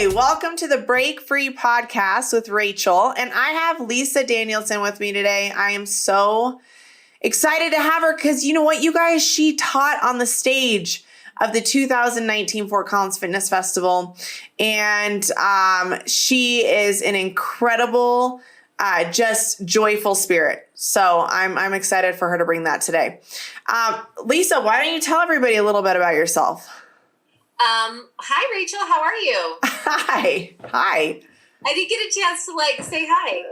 Hi, welcome to the Break Free Podcast with Rachel. And I have Lisa Danielson with me today. I am so excited to have her because you know what, you guys, she taught on the stage of the 2019 Fort Collins Fitness Festival. And she is an incredible, just joyful spirit. So I'm excited for her to bring that today. Lisa, why don't you tell everybody a little bit about yourself? Hi, Rachel. How are you? Hi. I didn't get a chance to say hi.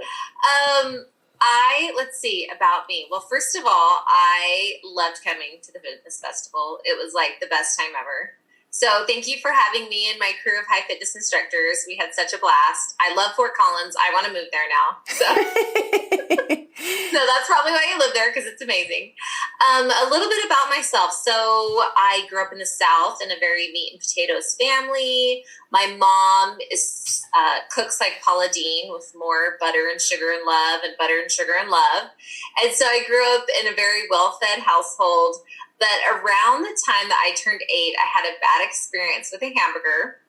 Let's see about me. Well, first of all, I loved coming to the fitness festival. It was like the best time ever. So thank you for having me and my crew of high fitness instructors. We had such a blast. I love Fort Collins. I want to move there now. So that's probably why I live there, because it's amazing. A little bit about myself. So I grew up in the South in a very meat and potatoes family. My mom cooks like Paula Deen with more butter and sugar and love and butter and sugar and love. And so I grew up in a very well-fed household. But around the time that I turned 8, I had a bad experience with a hamburger,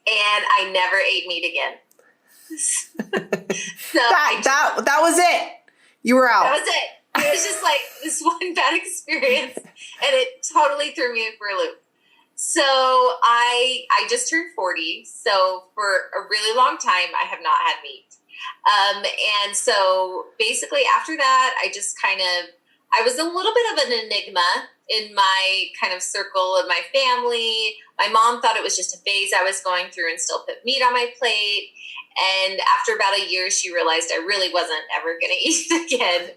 and I never ate meat again. So that was it. You were out. That was it. It was just like this one bad experience, and it totally threw me for a loop. So I just turned 40. So for a really long time, I have not had meat. And so basically after that, I was a little bit of an enigma in my kind of circle of my family. My mom thought it was just a phase I was going through and still put meat on my plate. And after about a year, she realized I really wasn't ever going to eat it again.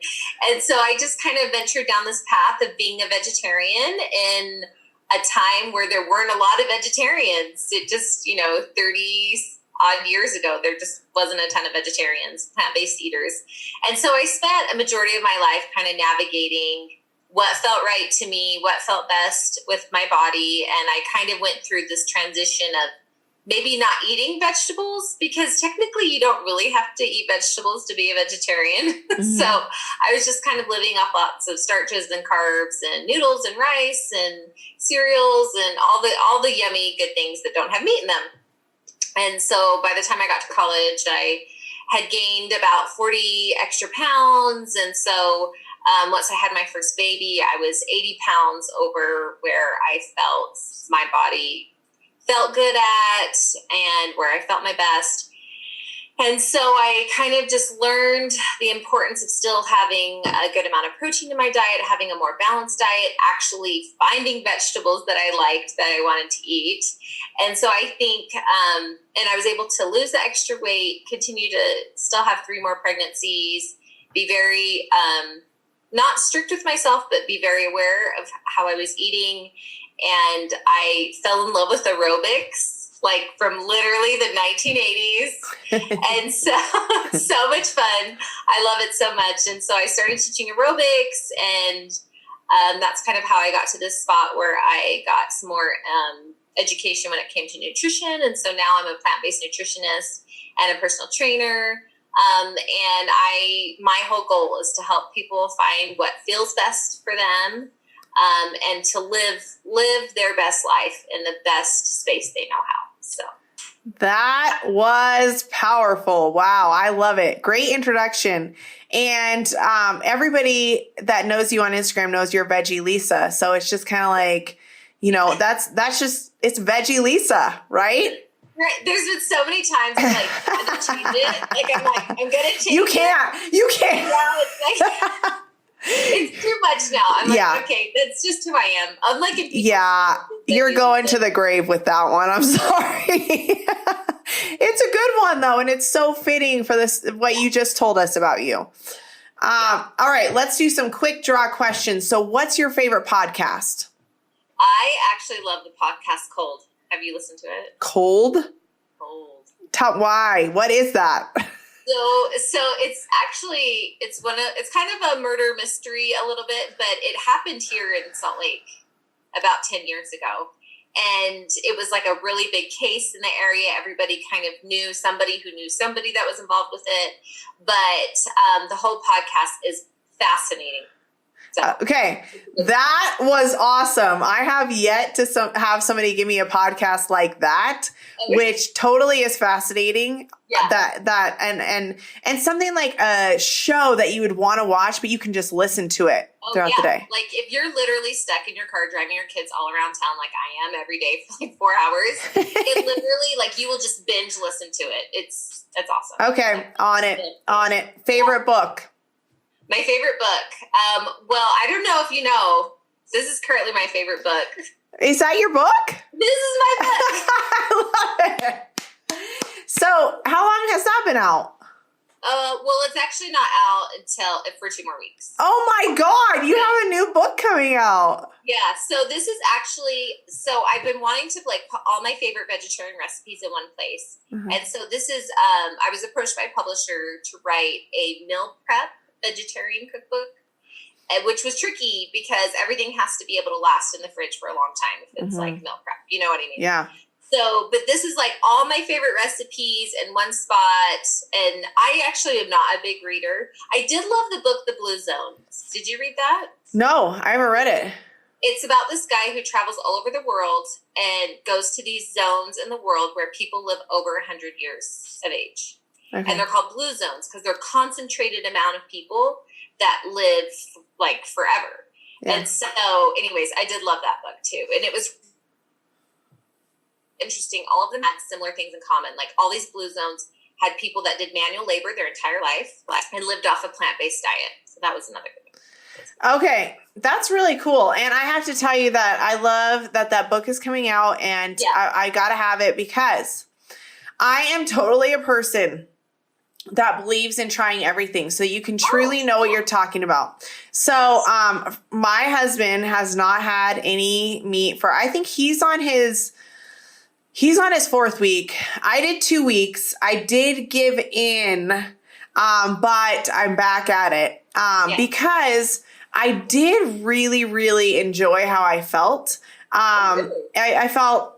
And so I just kind of ventured down this path of being a vegetarian in a time where there weren't a lot of vegetarians. It just, 30 odd years ago, there just wasn't a ton of vegetarians, plant-based eaters. And so I spent a majority of my life kind of navigating what felt right to me, what felt best with my body. And I kind of went through this transition of maybe not eating vegetables, because technically you don't really have to eat vegetables to be a vegetarian. Mm-hmm. So I was just kind of living off lots of starches and carbs and noodles and rice and cereals and all the yummy good things that don't have meat in them. And so by the time I got to college, I had gained about 40 extra pounds. And so once I had my first baby, I was 80 pounds over where I felt my body felt good at and where I felt my best. And so I kind of just learned the importance of still having a good amount of protein in my diet, having a more balanced diet, actually finding vegetables that I liked, that I wanted to eat. And so I think, and I was able to lose the extra weight, continue to still have 3 more pregnancies, be very, not strict with myself, but be very aware of how I was eating. And I fell in love with aerobics, like from literally the 1980s. And so much fun. I love it so much. And so I started teaching aerobics, and that's kind of how I got to this spot where I got some more education when it came to nutrition. And so now I'm a plant-based nutritionist and a personal trainer. And my whole goal is to help people find what feels best for them, and to live their best life in the best space they know how. So that was powerful. Wow. I love it. Great introduction. And everybody that knows you on Instagram knows you're Veggie Lisa. So it's just kind of like, that's just, it's Veggie Lisa, right? Right. There's been so many times I'm like, I'm going to change it. I'm going to change it. You can't. Yeah, it's like, it's too much now. I'm like, okay, that's just who I am. I'm like, you're going to the grave with that one. I'm sorry. It's a good one though. And it's so fitting for this, what you just told us about you. All right, let's do some quick draw questions. So what's your favorite podcast? I actually love the podcast Cold. Have you listened to it? Cold? Why? What is that? So it's kind of a murder mystery a little bit, but it happened here in Salt Lake about 10 years ago. And it was like a really big case in the area. Everybody kind of knew somebody who knew somebody that was involved with it. But the whole podcast is fascinating. So Okay. That was awesome. I have yet to have somebody give me a podcast like that, which totally is fascinating. Yeah. That and something like a show that you would want to watch, but you can just listen to it throughout the day. Like if you're literally stuck in your car driving your kids all around town like I am every day for like 4 hours, it literally like you will just binge listen to it. It's awesome. Okay. On it. Favorite book. My favorite book. Well, I don't know if you know, this is currently my favorite book. Is that your book? This is my book. I love it. So how long has that been out? Well, it's actually not out for 2 more weeks. Oh my God, you have a new book coming out. Yeah, so this is actually, I've been wanting to like put all my favorite vegetarian recipes in one place. Mm-hmm. And so this is, I was approached by a publisher to write a meal prep vegetarian cookbook, which was tricky because everything has to be able to last in the fridge for a long time if it's like meal prep. You know what I mean? Yeah. So, but this is like all my favorite recipes in one spot. And I actually am not a big reader. I did love the book, The Blue Zones. Did you read that? No, I haven't read it. It's about this guy who travels all over the world and goes to these zones in the world where people live over 100 years of age. Okay. And they're called blue zones because they're a concentrated amount of people that live like forever. Yeah. And so anyways, I did love that book too. And it was interesting. All of them had similar things in common. Like all these blue zones had people that did manual labor their entire life and lived off a plant-based diet. So that was another good one. Okay. That's really cool. And I have to tell you that I love that book is coming out and I got to have it because I am totally a person that believes in trying everything so you can truly know what you're talking about. So, my husband has not had any meat for, I think he's on his 4th week. I did 2 weeks. I did give in, but I'm back at it, because I did really, really enjoy how I felt. I felt,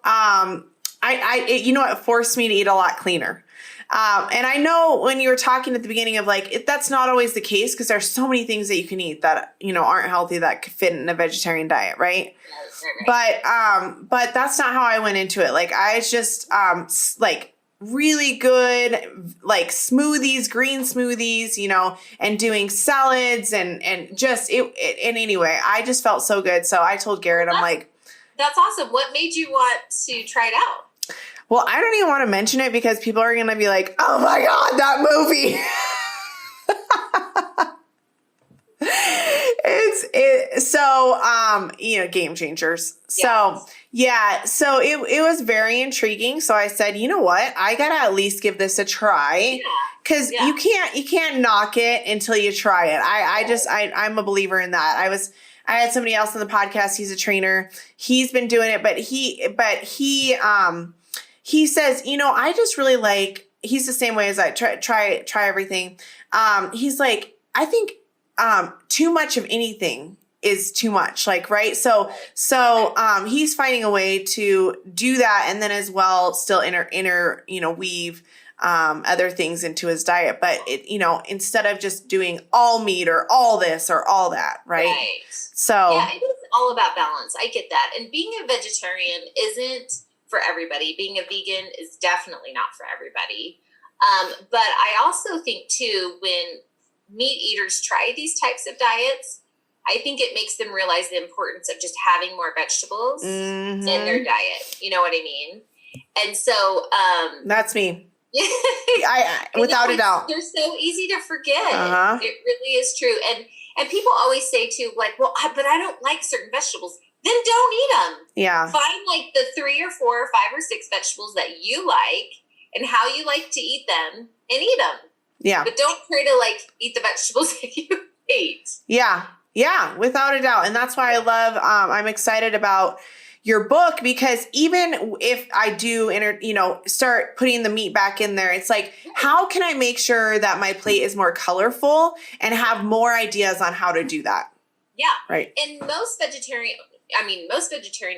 you know, it forced me to eat a lot cleaner. And I know when you were talking at the beginning of like, that's not always the case because there's so many things that you can eat that, you know, aren't healthy that could fit in a vegetarian diet. Right. But that's not how I went into it. Like I just, like really good, like smoothies, green smoothies, you know, and doing salads and just and anyway, I just felt so good. So I told Garrett, I'm like, that's awesome. What made you want to try it out? Well, I don't even want to mention it because people are going to be like, oh my God, that movie. You know, game changers. Yes. So it was very intriguing. So I said, you know what? I got to at least give this a try because you can't knock it until you try it. I'm a believer in that. I had somebody else on the podcast. He's a trainer. He's been doing it, but he says, you know, I just really like, he's the same way as I try everything. He's like, I think, too much of anything is too much, like, right. So he's finding a way to do that. And then as well, still weave, other things into his diet, but it, you know, instead of just doing all meat or all this or all that. Right. So yeah, it is all about balance. I get that. And being a vegetarian isn't for everybody. Being a vegan is definitely not for everybody. But I also think too, when meat eaters try these types of diets, I think it makes them realize the importance of just having more vegetables in their diet. You know what I mean? And so, that's me. I without a doubt. They're so easy to forget. It really is true. And people always say too, like, well, but I don't like certain vegetables. Then don't eat them. Yeah. Find like the 3 or 4 or 5 or 6 vegetables that you like and how you like to eat them and eat them. Yeah. But don't try to like eat the vegetables that you hate. Yeah. Yeah. Without a doubt. And that's why I love, I'm excited about your book because even if I do, start putting the meat back in there, it's like, how can I make sure that my plate is more colorful and have more ideas on how to do that? Yeah. Right. And most vegetarian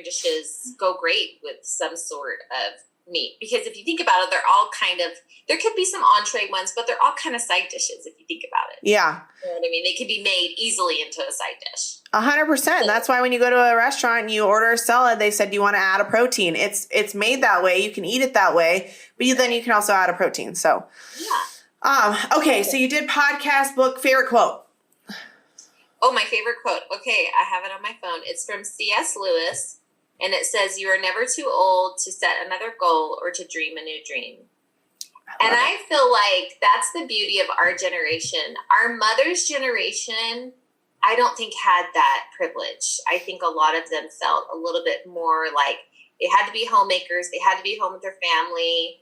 dishes go great with some sort of meat, because if you think about it, they're all kind of, there could be some entree ones, but they're all kind of side dishes if you think about it. Yeah. You know what I mean? They could be made easily into a side dish. 100%. That's why when you go to a restaurant and you order a salad, they said you want to add a protein. It's made that way. You can eat it that way, but then you can also add a protein. So, okay. So you did podcast, book, favorite quote. Oh, my favorite quote. Okay, I have it on my phone. It's from C.S. Lewis, and it says, "You are never too old to set another goal or to dream a new dream." I feel like that's the beauty of our generation. Our mother's generation, I don't think had that privilege. I think a lot of them felt a little bit more like they had to be homemakers. They had to be home with their family.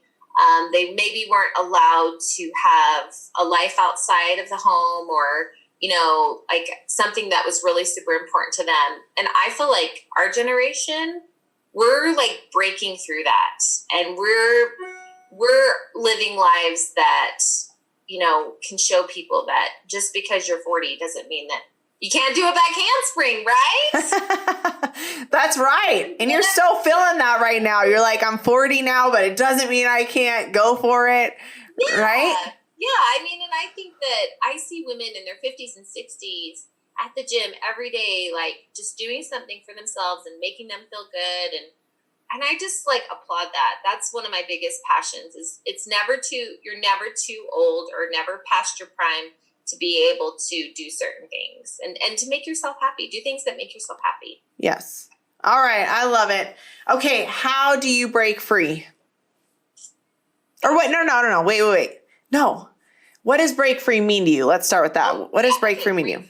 They maybe weren't allowed to have a life outside of the home, or, you know, like something that was really super important to them. And I feel like our generation, we're like breaking through that. And we're living lives that, you know, can show people that just because you're 40 doesn't mean that you can't do a back handspring, right? That's right. And you're so feeling that right now. You're like, I'm 40 now, but it doesn't mean I can't go for it. Yeah. Right? Yeah. I mean, and I think that I see women in their 50s and 60s at the gym every day, like just doing something for themselves and making them feel good. And I just like applaud that. That's one of my biggest passions is you're never too old or never past your prime to be able to do certain things and to make yourself happy. Do things that make yourself happy. Yes. All right. I love it. Okay. How do you break free? Or wait, no. Wait. No. What does break free mean to you? Let's start with that. What does break free mean to you?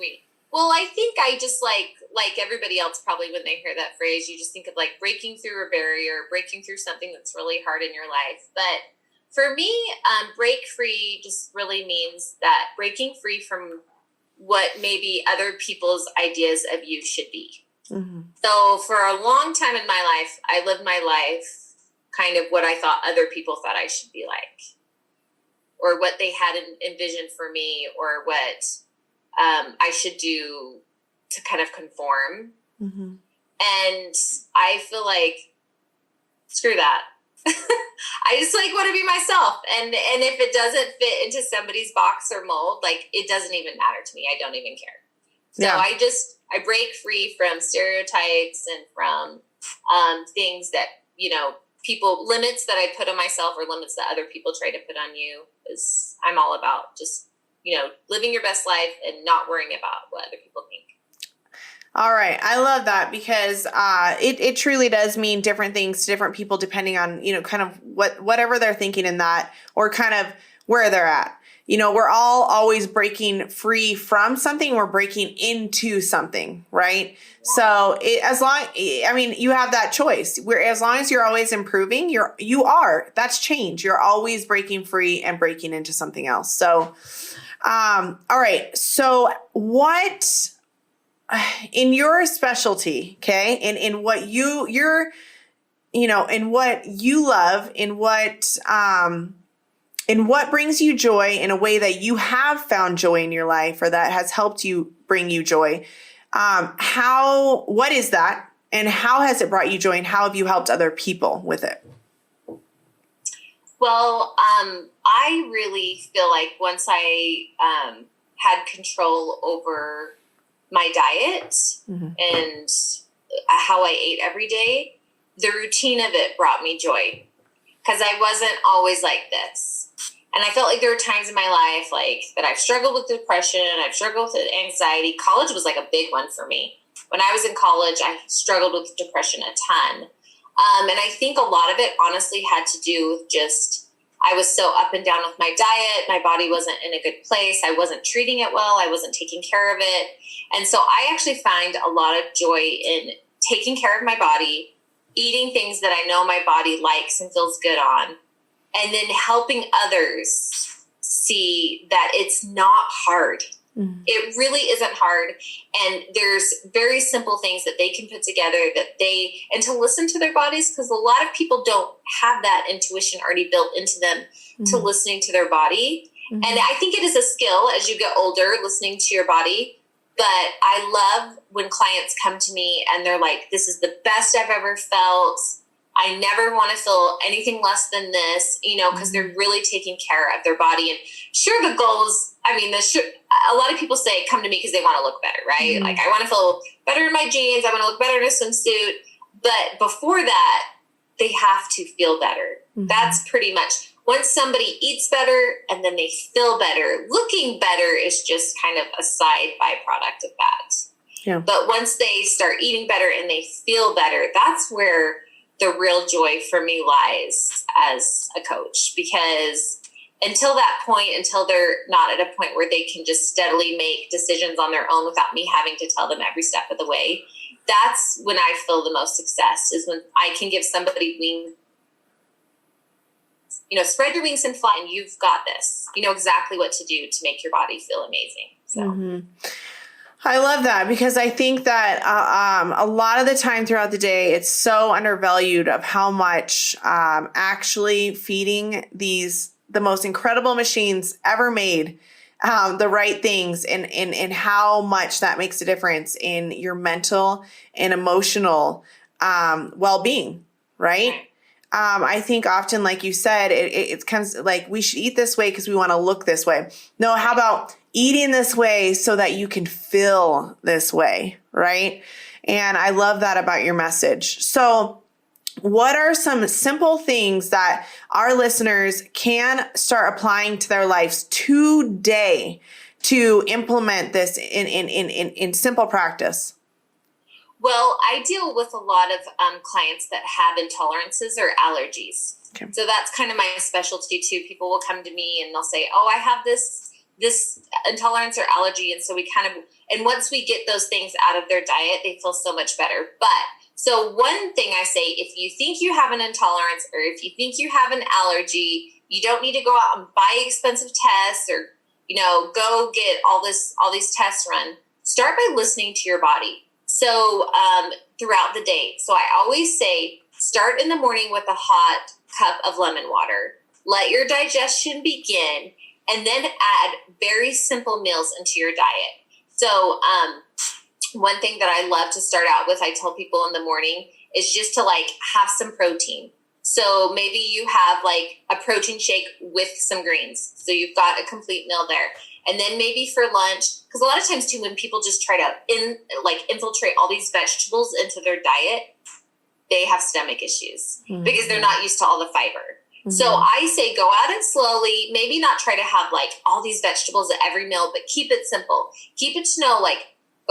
Well, I think I just like everybody else, probably when they hear that phrase, you just think of like breaking through a barrier, breaking through something that's really hard in your life. But for me, break free just really means that breaking free from what maybe other people's ideas of you should be. Mm-hmm. So for a long time in my life, I lived my life kind of what I thought other people thought I should be like, or what they had envisioned for me, or what I should do to kind of conform. Mm-hmm. And I feel like, screw that. I just like want to be myself. And if it doesn't fit into somebody's box or mold, like it doesn't even matter to me. I don't even care. So yeah. I break free from stereotypes and from things that, you know, limits that I put on myself or limits that other people try to put on you. Is I'm all about just, you know, living your best life and not worrying about what other people think. All right. I love that because it truly does mean different things to different people depending on, you know, kind of whatever they're thinking in that, or kind of where they're at. You know, we're all always breaking free from something. We're breaking into something, right? Yeah. So you have that choice. As long as you're always improving, that's change. You're always breaking free and breaking into something else. So, all right. So what, in your specialty, okay, in what you're, you know, in what you love, in what brings you joy in a way that you have found joy in your life or that has helped you bring you joy, what is that and how has it brought you joy and how have you helped other people with it? Well, I really feel like once I had control over my diet mm-hmm. and how I ate every day, the routine of it brought me joy because I wasn't always like this. And I felt like there were times in my life like that I've struggled with depression, I've struggled with anxiety. College was like a big one for me. When I was in college, I struggled with depression a ton. And I think a lot of it honestly had to do with just, I was so up and down with my diet. My body wasn't in a good place. I wasn't treating it well. I wasn't taking care of it. And so I actually find a lot of joy in taking care of my body, eating things that I know my body likes and feels good on, and then helping others see that it's not hard. Mm-hmm. It really isn't hard. And there's very simple things that they can put together and to listen to their bodies, because a lot of people don't have that intuition already built into them mm-hmm. to listening to their body. Mm-hmm. And I think it is a skill as you get older, listening to your body. But I love when clients come to me and they're like, this is the best I've ever felt. I never want to feel anything less than this, because they're really taking care of their body. And sure, the goals, a lot of people say, come to me because they want to look better, right? Mm-hmm. Like, I want to feel better in my jeans. I want to look better in a swimsuit. But before that, they have to feel better. Mm-hmm. That's pretty much, once somebody eats better and then they feel better, looking better is just kind of a side byproduct of that. Yeah. But once they start eating better and they feel better, that's where the real joy for me lies as a coach. Because until that point, until they're not at a point where they can just steadily make decisions on their own without me having to tell them every step of the way, that's when I feel the most success, is when I can give somebody wings. Spread your wings and fly, and you've got this. You know exactly what to do to make your body feel amazing. So. Mm-hmm. I love that, because I think that a lot of the time throughout the day, it's so undervalued of how much actually feeding the most incredible machines ever made the right things, and how much that makes a difference in your mental and emotional well-being, right? I think often, like you said, it comes like, we should eat this way because we want to look this way. No, how about eating this way so that you can feel this way, right? And I love that about your message. So what are some simple things that our listeners can start applying to their lives today to implement this in simple practice? Well, I deal with a lot of clients that have intolerances or allergies. Okay. So that's kind of my specialty too. People will come to me and they'll say, oh, I have this intolerance or allergy. And so and once we get those things out of their diet, they feel so much better. So one thing I say, if you think you have an intolerance or if you think you have an allergy, you don't need to go out and buy expensive tests or, go get all these tests run. Start by listening to your body. So throughout the day. So I always say, start in the morning with a hot cup of lemon water. Let your digestion begin, and then add very simple meals into your diet. So one thing that I love to start out with, I tell people in the morning, is just to have some protein. So maybe you have a protein shake with some greens. So you've got a complete meal there. And then maybe for lunch, because a lot of times too, when people just try to infiltrate all these vegetables into their diet, they have stomach issues because they're not used to all the fiber. Mm-hmm. So I say, go at it slowly, maybe not try to have all these vegetables at every meal, but keep it simple. Keep it to know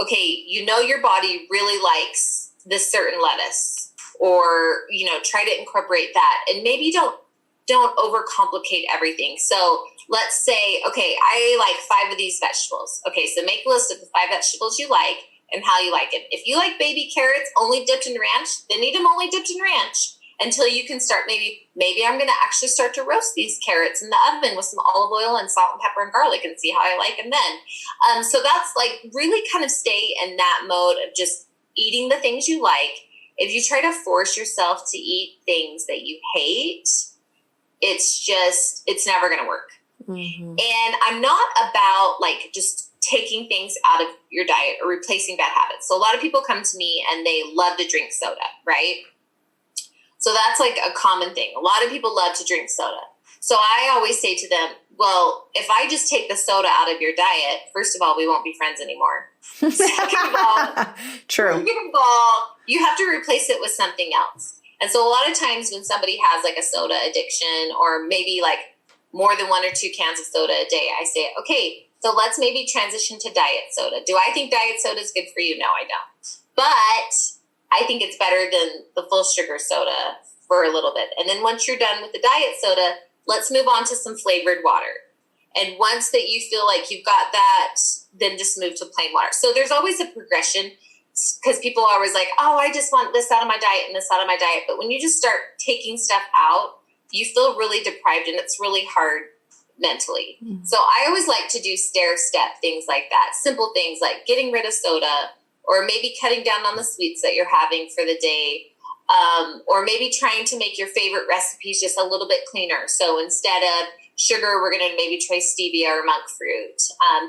okay, your body really likes this certain lettuce, or, try to incorporate that, and maybe don't overcomplicate everything. So let's say, okay, I like 5 of these vegetables. Okay, so make a list of the 5 vegetables you like and how you like it. If you like baby carrots only dipped in ranch, then eat them only dipped in ranch until you can start. Maybe I'm going to actually start to roast these carrots in the oven with some olive oil and salt and pepper and garlic and see how I like them then. So that's really kind of stay in that mode of just eating the things you like. If you try to force yourself to eat things that you hate, it's never going to work. Mm-hmm. And I'm not about just taking things out of your diet or replacing bad habits. So a lot of people come to me and they love to drink soda, right? So that's a common thing. A lot of people love to drink soda. So I always say to them, well, if I just take the soda out of your diet, first of all, we won't be friends anymore. Second of all, true. You have to replace it with something else. And so a lot of times when somebody has a soda addiction, or maybe more than 1 or 2 cans of soda a day, I say, okay, so let's maybe transition to diet soda. Do I think diet soda is good for you? No, I don't. But I think it's better than the full sugar soda for a little bit. And then once you're done with the diet soda, let's move on to some flavored water. And once that you feel like you've got that, then just move to plain water. So there's always a progression, because people are always oh, I just want this out of my diet and this out of my diet. But when you just start taking stuff out, you feel really deprived, and it's really hard mentally. Mm-hmm. So I always like to do stair-step things like that. Simple things like getting rid of soda, or maybe cutting down on the sweets that you're having for the day. Or maybe trying to make your favorite recipes just a little bit cleaner. So instead of sugar, we're going to maybe try stevia or monk fruit.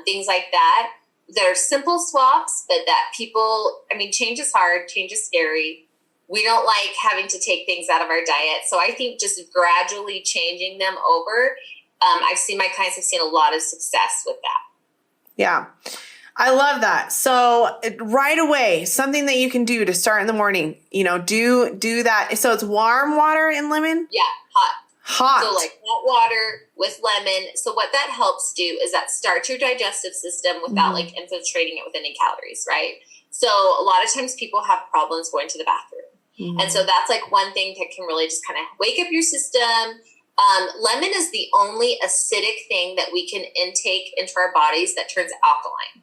Things like that are simple swaps, but that people, change is hard, change is scary. we don't like having to take things out of our diet. So I think just gradually changing them over, I've seen my clients have seen a lot of success with that. Yeah. I love that. So right away, something that you can do to start in the morning, do that. So it's warm water and lemon? Yeah, hot. So like hot water with lemon. So what that helps do is that starts your digestive system without like infiltrating it with any calories, right? So a lot of times people have problems going to the bathroom. And so that's like one thing that can really just kind of wake up your system. Lemon is the only acidic thing that we can intake into our bodies that turns alkaline.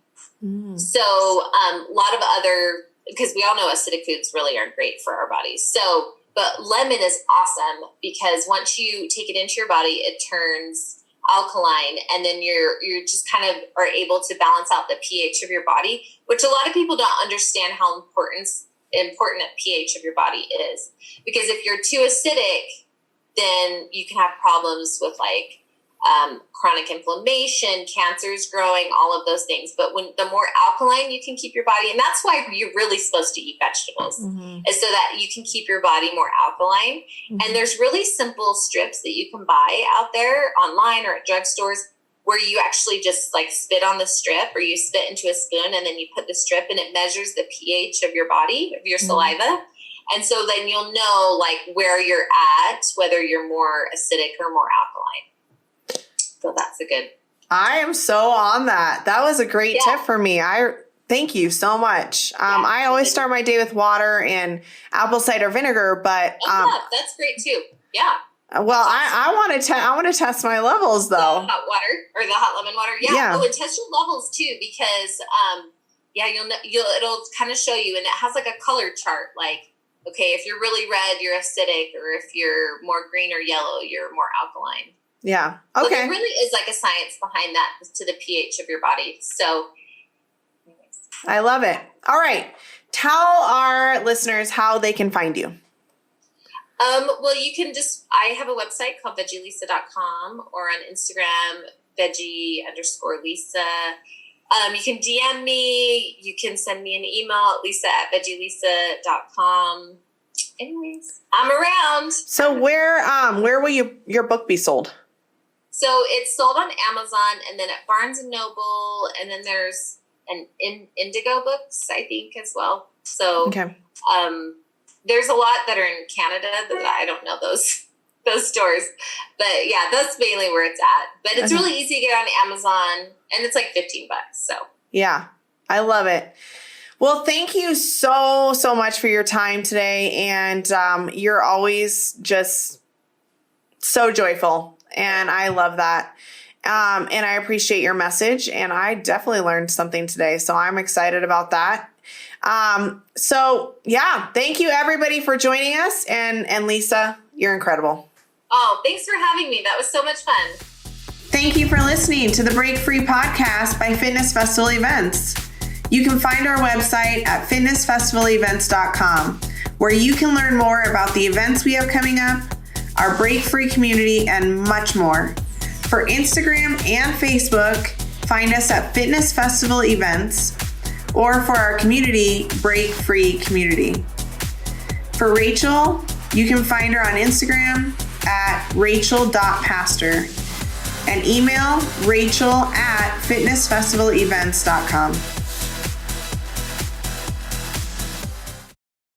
So a lot of other, because we all know acidic foods really aren't great for our bodies. So, but lemon is awesome because once you take it into your body, it turns alkaline, and then you're just kind of are able to balance out the pH of your body, which a lot of people don't understand how important a pH of your body is. Because if you're too acidic, then you can have problems with like chronic inflammation, cancers growing, all of those things. But when the more alkaline you can keep your body, and that's why you're really supposed to eat vegetables, is so that you can keep your body more alkaline. And there's really simple strips that you can buy out there online or at drugstores where you actually just like spit on the strip, or you spit into a spoon and then you put the strip and it measures the pH of your body, of your saliva. And so then you'll know like where you're at, whether you're more acidic or more alkaline. So that's a good. I am so on that. That was a great tip for me. Thank you so much. I always start my day with water and apple cider vinegar, but that's great too. Yeah. Well, I want to test my levels though. The hot water or the hot lemon water. Yeah. Oh, and test your levels too, because it'll kind of show you, and it has like a color chart. Like, okay, if you're really red, you're acidic, or if you're more green or yellow, you're more alkaline. Yeah. Okay. So there really is like a science behind that to the pH of your body. So I love it. All right. Tell our listeners how they can find you. Well, you can I have a website called veggielisa.com, or on Instagram, veggie_Lisa. You can DM me. You can send me an email at lisa@veggielisa.com. Anyways, I'm around. So where will your book be sold? So it's sold on Amazon, and then at Barnes & Noble, and then there's an Indigo Books, I think, as well. So there's a lot that are in Canada that I don't know those stores. But yeah, that's mainly where it's at. But it's really easy to get on Amazon, and it's like $15. So yeah, I love it. Well, thank you so much for your time today. And you're always just so joyful. And I love that. And I appreciate your message. And I definitely learned something today. So I'm excited about that. So yeah, thank you everybody for joining us. And Lisa, you're incredible. Oh, thanks for having me. That was so much fun. Thank you for listening to the Break Free podcast by Fitness Festival Events. You can find our website at fitnessfestivalevents.com, where you can learn more about the events we have coming up, our Break Free community, and much more. For Instagram and Facebook, find us at Fitness Festival Events, or for our community, Break Free Community. For Rachel, you can find her on Instagram at rachel.pastor, and email rachel@fitnessfestivalevents.com.